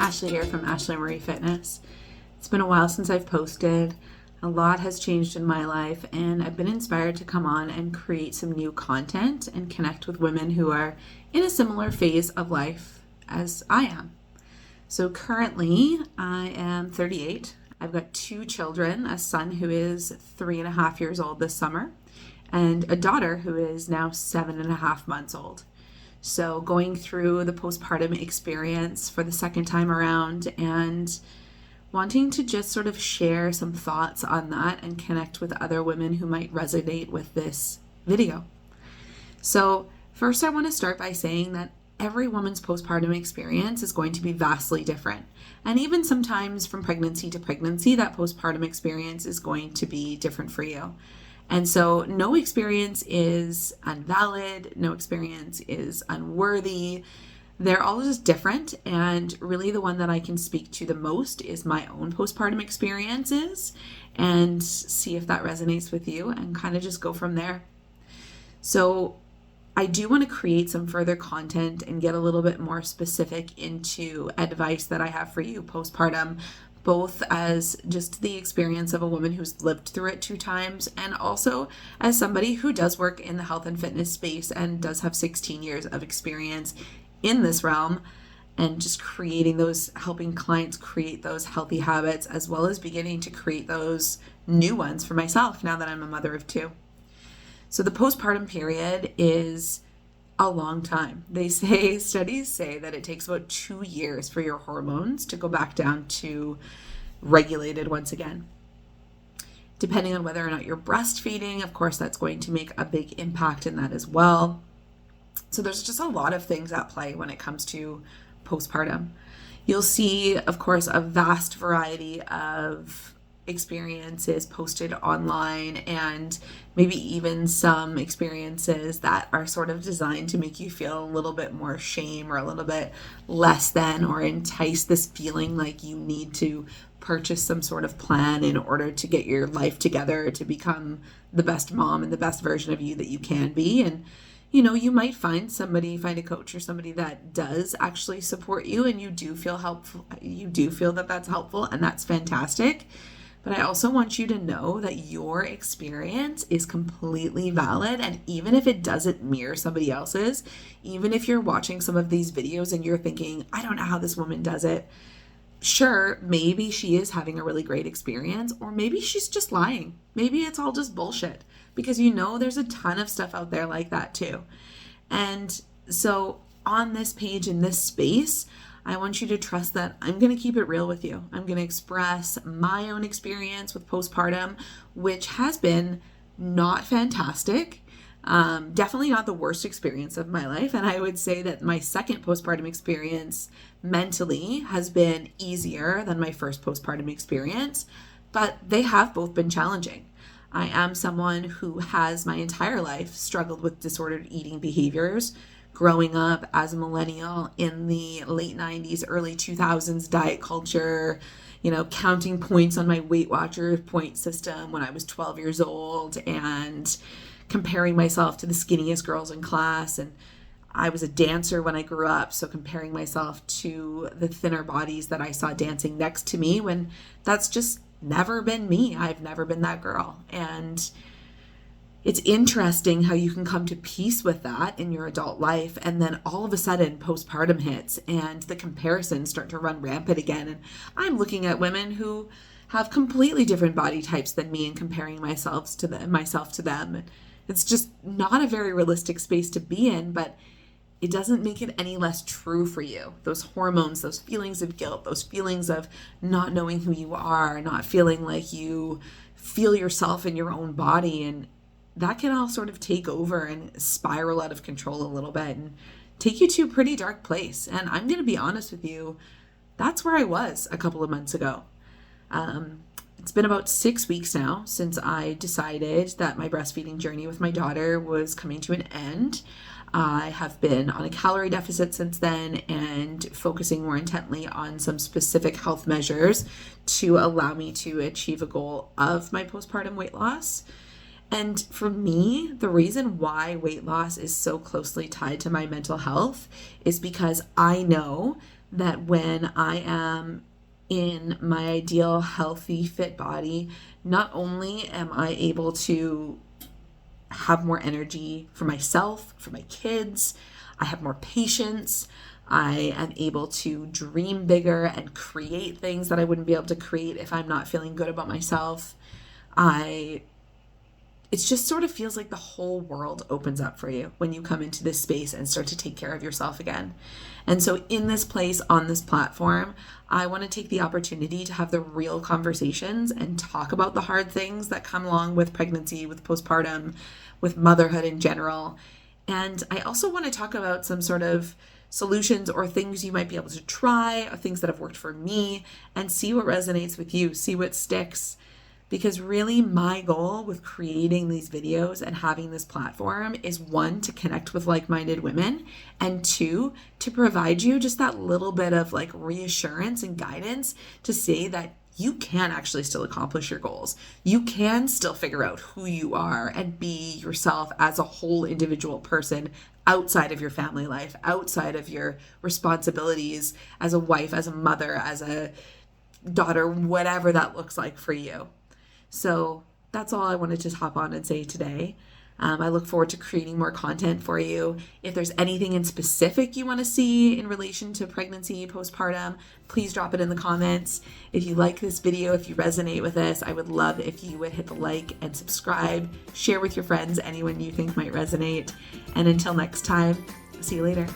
Ashley here from Ashley Marie Fitness. It's been a while since I've posted. A lot has changed in my life, and I've been inspired to come on and create some new content and connect with women who are in a similar phase of life as I am. So currently, I am 38. I've got 2 children, a son who is 3.5 years old this summer, and a daughter who is now 7.5 months old. So going through the postpartum experience for the second time around and wanting to just sort of share some thoughts on that and connect with other women who might resonate with this video. So first, I want to start by saying that every woman's postpartum experience is going to be vastly different. And even sometimes from pregnancy to pregnancy, that postpartum experience is going to be different for you. And so no experience is invalid, no experience is unworthy. They're all just different. And really the one that I can speak to the most is my own postpartum experiences, and see if that resonates with you and kind of just go from there. So I do want to create some further content and get a little bit more specific into advice that I have for you postpartum, both as just the experience of a woman who's lived through it 2 times, and also as somebody who does work in the health and fitness space and does have 16 years of experience in this realm, and just helping clients create those healthy habits, as well as beginning to create those new ones for myself now that I'm a mother of 2. So the postpartum period is a long time. Studies say that it takes about 2 years for your hormones to go back down to regulated once again. Depending on whether or not you're breastfeeding, of course, that's going to make a big impact in that as well. So there's just a lot of things at play when it comes to postpartum. You'll see, of course, a vast variety of experiences posted online, and maybe even some experiences that are sort of designed to make you feel a little bit more shame or a little bit less than, or entice this feeling like you need to purchase some sort of plan in order to get your life together to become the best mom and the best version of you that you can be. And you might find a coach or somebody that does actually support you, and you do feel that that's helpful, and that's fantastic. But I also want you to know that your experience is completely valid. And even if it doesn't mirror somebody else's, even if you're watching some of these videos and you're thinking, I don't know how this woman does it. Sure, maybe she is having a really great experience, or maybe she's just lying. Maybe it's all just bullshit, because there's a ton of stuff out there like that too. And so on this page, in this space, I want you to trust that I'm going to keep it real with you. I'm going to express my own experience with postpartum, which has been not fantastic. Definitely not the worst experience of my life. And I would say that my second postpartum experience mentally has been easier than my first postpartum experience, but they have both been challenging. I am someone who has my entire life struggled with disordered eating behaviors. Growing up as a millennial in the late 90s, early 2000s diet culture, counting points on my Weight Watchers point system when I was 12 years old, and comparing myself to the skinniest girls in class. And I was a dancer when I grew up, so comparing myself to the thinner bodies that I saw dancing next to me, when that's just never been me. I've never been that girl. And it's interesting how you can come to peace with that in your adult life, and then all of a sudden postpartum hits and the comparisons start to run rampant again. And I'm looking at women who have completely different body types than me and comparing myself to them. It's just not a very realistic space to be in, but it doesn't make it any less true for you. Those hormones, those feelings of guilt, those feelings of not knowing who you are, not feeling like you feel yourself in your own body, and that can all sort of take over and spiral out of control a little bit and take you to a pretty dark place. And I'm going to be honest with you, that's where I was a couple of months ago. It's been about 6 weeks now since I decided that my breastfeeding journey with my daughter was coming to an end. I have been on a calorie deficit since then, and focusing more intently on some specific health measures to allow me to achieve a goal of my postpartum weight loss. And for me, the reason why weight loss is so closely tied to my mental health is because I know that when I am in my ideal, healthy, fit body, not only am I able to have more energy for myself, for my kids, I have more patience, I am able to dream bigger and create things that I wouldn't be able to create if I'm not feeling good about myself. It just sort of feels like the whole world opens up for you when you come into this space and start to take care of yourself again. And so in this place, on this platform, I want to take the opportunity to have the real conversations and talk about the hard things that come along with pregnancy, with postpartum, with motherhood in general. And I also want to talk about some sort of solutions or things you might be able to try, or things that have worked for me, and see what resonates with you, see what sticks. Because really my goal with creating these videos and having this platform is, one, to connect with like-minded women, and two, to provide you just that little bit of like reassurance and guidance to say that you can actually still accomplish your goals. You can still figure out who you are and be yourself as a whole individual person outside of your family life, outside of your responsibilities as a wife, as a mother, as a daughter, whatever that looks like for you. So that's all I wanted to hop on and say today. I look forward to creating more content for you. If there's anything in specific you want to see in relation to pregnancy, postpartum, please drop it in the comments. If you like this video, if you resonate with this, I would love if you would hit the like and subscribe, share with your friends, anyone you think might resonate. And until next time, see you later.